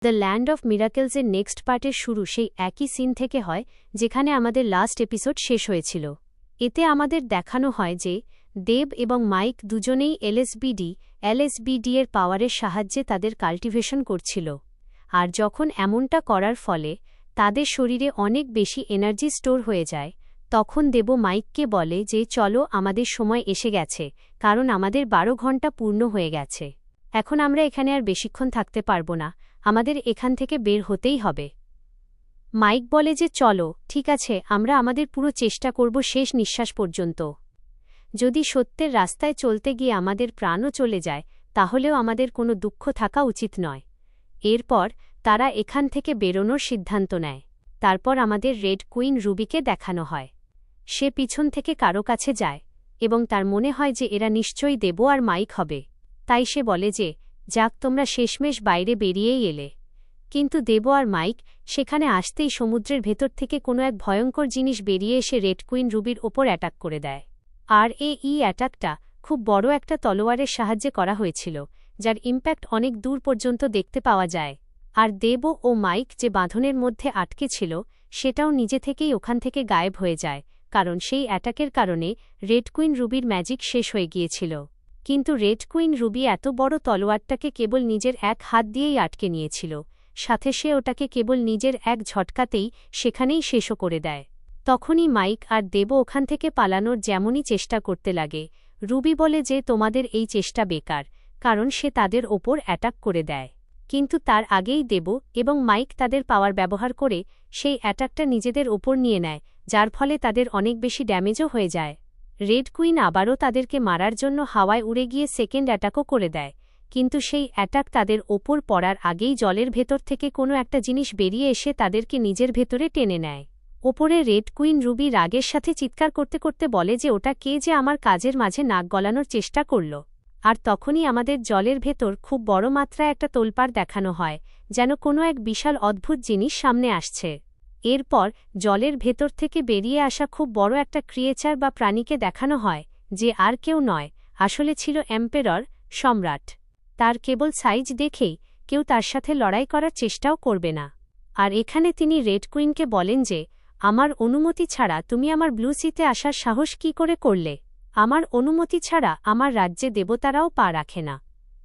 The land of মিরাকেলসের next পার্টের শুরু সেই একই সিন থেকে হয় যেখানে আমাদের লাস্ট এপিসোড শেষ হয়েছিল। এতে আমাদের দেখানো হয় যে দেব এবং মাইক দুজনেই এলএসবিডি এর পাওয়ারের সাহায্যে তাদের কাল্টিভেশন করছিল, আর যখন এমনটা করার ফলে তাদের শরীরে অনেক বেশি এনার্জি স্টোর হয়ে যায়, তখন দেব মাইককে বলে যে চলো, আমাদের সময় এসে গেছে, কারণ আমাদের 12 ঘন্টা পূর্ণ হয়ে গেছে। এখন আমরা এখানে আর বেশিক্ষণ থাকতে পারব না, আমাদের এখান থেকে বের হতেই হবে। মাইক বলে যে চলো, ঠিক আছে, আমরা আমাদের পুরো চেষ্টা করব শেষ নিঃশ্বাস পর্যন্ত। যদি সত্যের রাস্তায় চলতে গিয়ে আমাদের প্রাণও চলে যায়, তাহলেও আমাদের কোনো দুঃখ থাকা উচিত নয়। এরপর তারা এখান থেকে বেরোনোর সিদ্ধান্ত নেয়। তারপর আমাদের রেড কুইন রুবিকে দেখানো হয়। সে পিছন থেকে কারো কাছে যায় এবং তার মনে হয় যে এরা নিশ্চয়ই দেব আর মাইক হবে। তাই সে বলে যে যাক, তোমরা শেষমেশ বাইরে বেরিয়েই এলে। কিন্তু দেব আর মাইক সেখানে আসতেই সমুদ্রের ভেতর থেকে কোনো এক ভয়ঙ্কর জিনিস বেরিয়ে এসে রেড কুইন রুবির ওপর অ্যাটাক করে দেয়। আর এই অ্যাটাকটা খুব বড় একটা তলোয়ারের সাহায্যে করা হয়েছিল, যার ইম্প্যাক্ট অনেক দূর পর্যন্ত দেখতে পাওয়া যায়। আর দেব ও মাইক যে বাঁধনের মধ্যে আটকে ছিল, সেটাও নিজে থেকেই ওখান থেকে গায়েব হয়ে যায়, কারণ সেই অ্যাটাকের কারণে রেড কুইন রুবির ম্যাজিক শেষ হয়ে গিয়েছিল। কিন্তু রেড কুইন রুবি এত বড় তলোয়ারটাকে কেবল নিজের এক হাত দিয়েই আটকে নিয়েছিল, সাথে সে ওটাকে কেবল নিজের এক ঝটকাতেই সেখানেই শেষও করে দেয়। তখনই মাইক আর দেব ওখান থেকে পালানোর যেমনই চেষ্টা করতে লাগে, রুবি বলে যে তোমাদের এই চেষ্টা বেকার, কারণ সে তাদের ওপর অ্যাটাক করে দেয়। কিন্তু তার আগেই দেব এবং মাইক তাদের পাওয়ার ব্যবহার করে সেই অ্যাটাকটা নিজেদের ওপর নিয়ে নেয়, যার ফলে তাদের অনেক বেশি ড্যামেজও হয়ে যায়। রেড কুইন আবারও তাদেরকে মারার জন্য হাওয়ায় উড়ে গিয়ে সেকেন্ড অ্যাটাকও করে দেয়, কিন্তু সেই অ্যাটাক তাদের ওপর পড়ার আগেই জলের ভেতর থেকে কোনো একটা জিনিস বেরিয়ে এসে তাদেরকে নিজের ভেতরে টেনে নেয়। ওপরে রেড কুইন রুবি রাগের সাথে চিৎকার করতে করতে বলে যে ওটা কে যে আমার কাজের মাঝে নাক গলানোর চেষ্টা করল। আর তখনই আমাদের জলের ভেতর খুব বড় মাত্রায় একটা তোলপাড় দেখানো হয়, যেন কোনো এক বিশাল অদ্ভুত জিনিস সামনে আসছে। এরপর জলের ভেতর থেকে বেরিয়ে আসা খুব বড় একটা ক্রিয়েচার বা প্রাণীকে দেখানো হয়, যে আর কেউ নয়, আসলে ছিল এম্পেরর, সম্রাট। তার কেবল সাইজ দেখেই কেউ তার সাথে লড়াই করার চেষ্টাও করবে না। আর এখানে তিনি রেড কুইনকে বলেন যে আমার অনুমতি ছাড়া তুমি আমার ব্লু সিতে আসার সাহস কী করে করলে? আমার অনুমতি ছাড়া আমার রাজ্যে দেবতারাও পা রাখে না।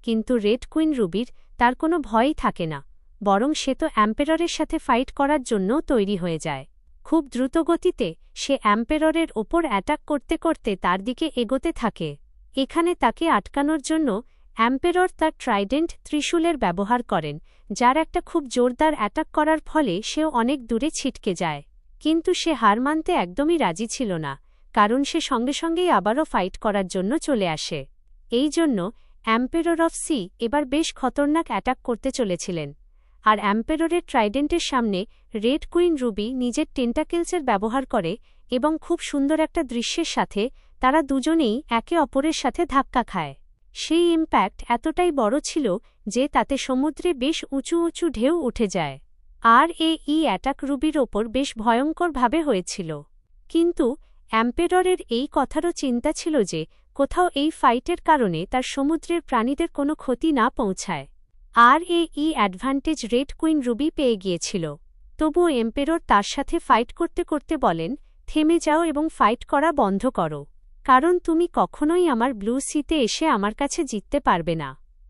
কিন্তু রেড কুইন রুবির তার কোনো ভয়ই থাকে না, বরং সে তো এম্পেররের সাথে ফাইট করার জন্যও তৈরি হয়ে যায়। খুব দ্রুতগতিতে সে এম্পেররের ওপর অ্যাটাক করতে করতে তার দিকে এগোতে থাকে। এখানে তাকে আটকানোর জন্য এম্পেরর তার ট্রাইডেন্ট ত্রিশূলের ব্যবহার করেন, যার একটা খুব জোরদার অ্যাটাক করার ফলে সেও অনেক দূরে ছিটকে যায়। কিন্তু সে হার মানতে একদমই রাজি ছিল না, কারণ সে সঙ্গে সঙ্গেই আবারও ফাইট করার জন্য চলে আসে। এই জন্য এম্পেরর অফ সি এবার বেশ খতরনাক অ্যাটাক করতে চলেছিলেন। আর এম্পেররের ট্রাইডেন্টের সামনে রেড কুইন রুবি নিজের টেন্টাকেলসের ব্যবহার করে এবং খুব সুন্দর একটা দৃশ্যের সাথে তারা দুজনেই একে অপরের সাথে ধাক্কা খায়। সেই ইম্প্যাক্ট এতটাই বড় ছিল যে তাতে সমুদ্রে বেশ উঁচু উঁচু ঢেউ উঠে যায়। আর এই অ্যাটাক রুবির ওপর বেশ ভয়ঙ্করভাবে হয়েছিল। কিন্তু এম্পেররের এই কথারও চিন্তা ছিল যে কোথাও এই ফাইটের কারণে তার সমুদ্রের প্রাণীদের কোনো ক্ষতি না পৌঁছায়। আর এই অ্যাডভান্টেজ রেড কুইন রুবি পেয়ে গিয়েছিল। তবুও এম্পেরর তার সাথে ফাইট করতে করতে বলেন, থেমে যাও এবং ফাইট করা বন্ধ করো, কারণ তুমি কখনোই আমার ব্লু সিতে এসে আমার কাছে জিততে পারবে না।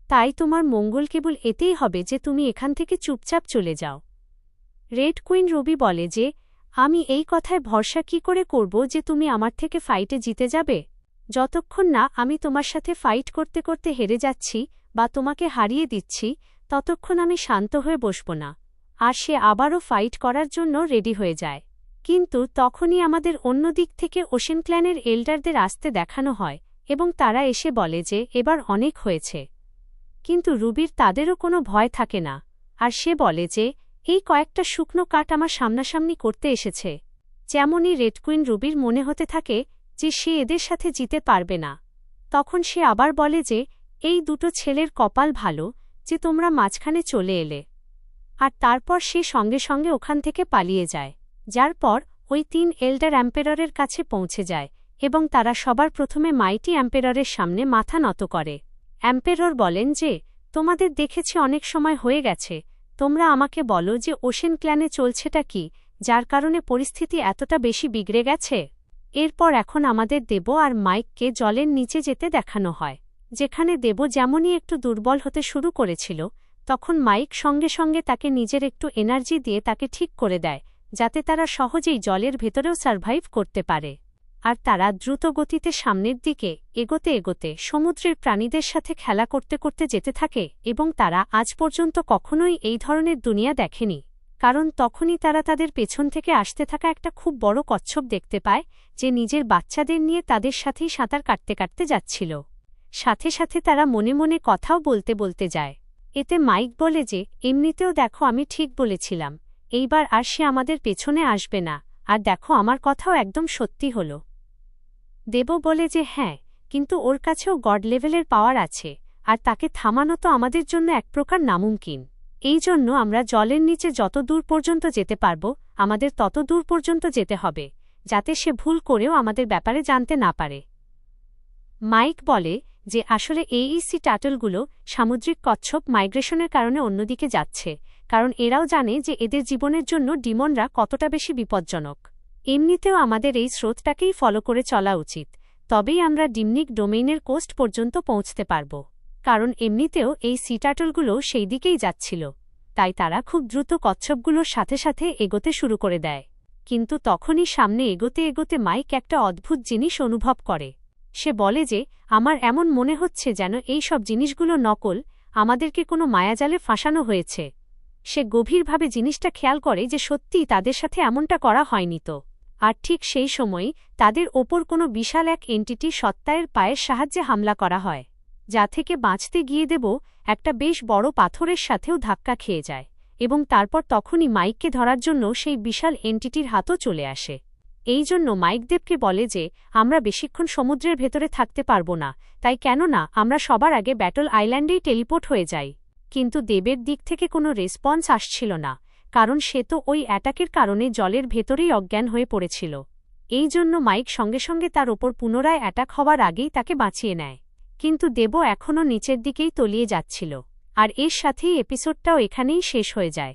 তাই তোমার মঙ্গল কেবল এতেই হবে যে তুমি এখান থেকে চুপচাপ চলে যাও। রেড কুইন রুবি বলে যে আমি এই কথায় ভরসা কি করে করব যে তুমি আমার থেকে ফাইটে জিতে যাবে? যতক্ষণ না আমি তোমার সাথে ফাইট করতে করতে হেরে যাচ্ছি বা তোমাকে হারিয়ে দিচ্ছি, ততক্ষণ আমি শান্ত হয়ে বসব না। আর সে আবারও ফাইট করার জন্য রেডি হয়ে যায়। কিন্তু তখনই আমাদের অন্য দিক থেকে ওশেন ক্ল্যানের এল্ডারদের আসতে দেখানো হয় এবং তারা এসে বলে যে এবার অনেক হয়েছে। কিন্তু রুবির তাদেরও কোনো ভয় থাকে না, আর সে বলে যে এই কয়েকটা শুকনো কাঠ আমার সামনাসামনি করতে এসেছে। যেমনই রেড কুইন রুবির মনে হতে থাকে যে সে এদের সাথে জিতে পারবে না, তখন সে আবার বলে যে এই দুটো ছেলের কপাল ভালো যে তোমরা মাঝখানে চলে এলে। আর তারপর সে সঙ্গে সঙ্গে ওখান থেকে পালিয়ে যায়, যার পর ওই 3 এল্ডার এম্পেররের কাছে পৌঁছে যায় এবং তারা সবার প্রথমে মাইটি এম্পেররের সামনে মাথা নত করে। এম্পেরর বলেন যে তোমাদের দেখেছি অনেক সময় হয়ে গেছে, তোমরা আমাকে বলো যে ওশেন ক্ল্যানে চলছেটা কি, যার কারণে পরিস্থিতি এতটা বেশি বিগড়ে গেছে। এরপর এখন আমাদের দেব আর মাইককে জলের নিচে যেতে দেখানো হয়, যেখানে দেব যেমনই একটু দুর্বল হতে শুরু করেছিল, তখন মাইক সঙ্গে সঙ্গে তাকে নিজের একটু এনার্জি দিয়ে তাকে ঠিক করে দেয়, যাতে তারা সহজেই জলের ভেতরেও সার্ভাইভ করতে পারে। আর তারা দ্রুত গতিতে সামনের দিকে এগোতে এগোতে সমুদ্রের প্রাণীদের সাথে খেলা করতে করতে যেতে থাকে, এবং তারা আজ পর্যন্ত কখনোই এই ধরনের দুনিয়া দেখেনি। কারণ তখনই তারা তাদের পেছন থেকে আসতে থাকা একটা খুব বড় কচ্ছপ দেখতে পায়, যে নিজের বাচ্চাদের নিয়ে তাদের সাথেই সাঁতার কাটতে কাটতে যাচ্ছিল। সাথে সাথে তারা মনে মনে কথাও বলতে বলতে যায়। এতে মাইক বলে যে, এমনিতেও দেখো আমি ঠিক বলেছিলাম, এইবার আর সে আমাদের পেছনে আসবে না, আর দেখো আমার কথাও একদম সত্যি হল। দেব বলে যে হ্যাঁ, কিন্তু ওর কাছেও গড লেভেলের পাওয়ার আছে, আর তাকে থামানো তো আমাদের জন্য এক প্রকার নামুমকিন। এই জন্য আমরা জলের নিচে যত দূর পর্যন্ত যেতে পারব, আমাদের তত দূর পর্যন্ত যেতে হবে, যাতে সে ভুল করেও আমাদের ব্যাপারে জানতে না পারে। মাইক বলে যে আসলে এইসি টাটলগুলো সামুদ্রিক কচ্ছপ মাইগ্রেশনের কারণে অন্যদিকে যাচ্ছে, কারণ এরাও জানে যে এদের জীবনের জন্য ডিমনরা কতটা বেশি বিপজ্জনক। এমনিতেও আমাদের এই স্রোতটাকেই ফলো করে চলা উচিত, তবেই আমরা ডিমনিক ডোমেইনের কোস্ট পর্যন্ত পৌঁছতে পারব। কারণ এমনিতেও এই সি টাটলগুলো সেই দিকেই যাচ্ছিল, তাই তারা খুব দ্রুত কচ্ছপগুলোর সাথে সাথে এগোতে শুরু করে দেয়। কিন্তু তখনই সামনে এগোতে এগোতে মাইক একটা অদ্ভুত জিনিস অনুভব করে। সে বলে যে, আমার এমন মনে হচ্ছে যেন এই সব জিনিসগুলো নকল, আমাদেরকে কোনো মায়াজালে ফাঁসানো হয়েছে। সে গভীরভাবে জিনিসটা খেয়াল করে যে সত্যিই তাদের সাথে এমনটা করা হয়নি তো। আর ঠিক সেই সময়ই তাদের ওপর কোনো বিশাল এক এন্টিটি সত্তায়ের পায়ের সাহায্যে হামলা করা হয়, যা থেকে বাঁচতে গিয়ে দেব একটা বেশ বড় পাথরের সাথেও ধাক্কা খেয়ে যায়, এবং তারপর তখনই মাইককে ধরার জন্য সেই বিশাল এন্টিটির হাতও চলে আসে। এই জন্য মাইক দেবকে বলে যে আমরা বেশিক্ষণ সমুদ্রের ভেতরে থাকতে পারব না, তাই কেননা আমরা সবার আগে ব্যাটল আইল্যান্ডেই টেলিপোর্ট হয়ে যাই। কিন্তু দেবের দিক থেকে কোনো রেসপন্স আসছিল না, কারণ সে তো ওই অ্যাটাকের কারণে জলের ভেতরেই অজ্ঞান হয়ে পড়েছিল। এই জন্য মাইক সঙ্গে সঙ্গে তার ওপর পুনরায় অ্যাটাক হওয়ার আগেই তাকে বাঁচিয়ে নেয়। কিন্তু দেব এখনও নিচের দিকেই তলিয়ে যাচ্ছিল। আর এর সাথেই এপিসোডটাও এখানেই শেষ হয়ে যায়।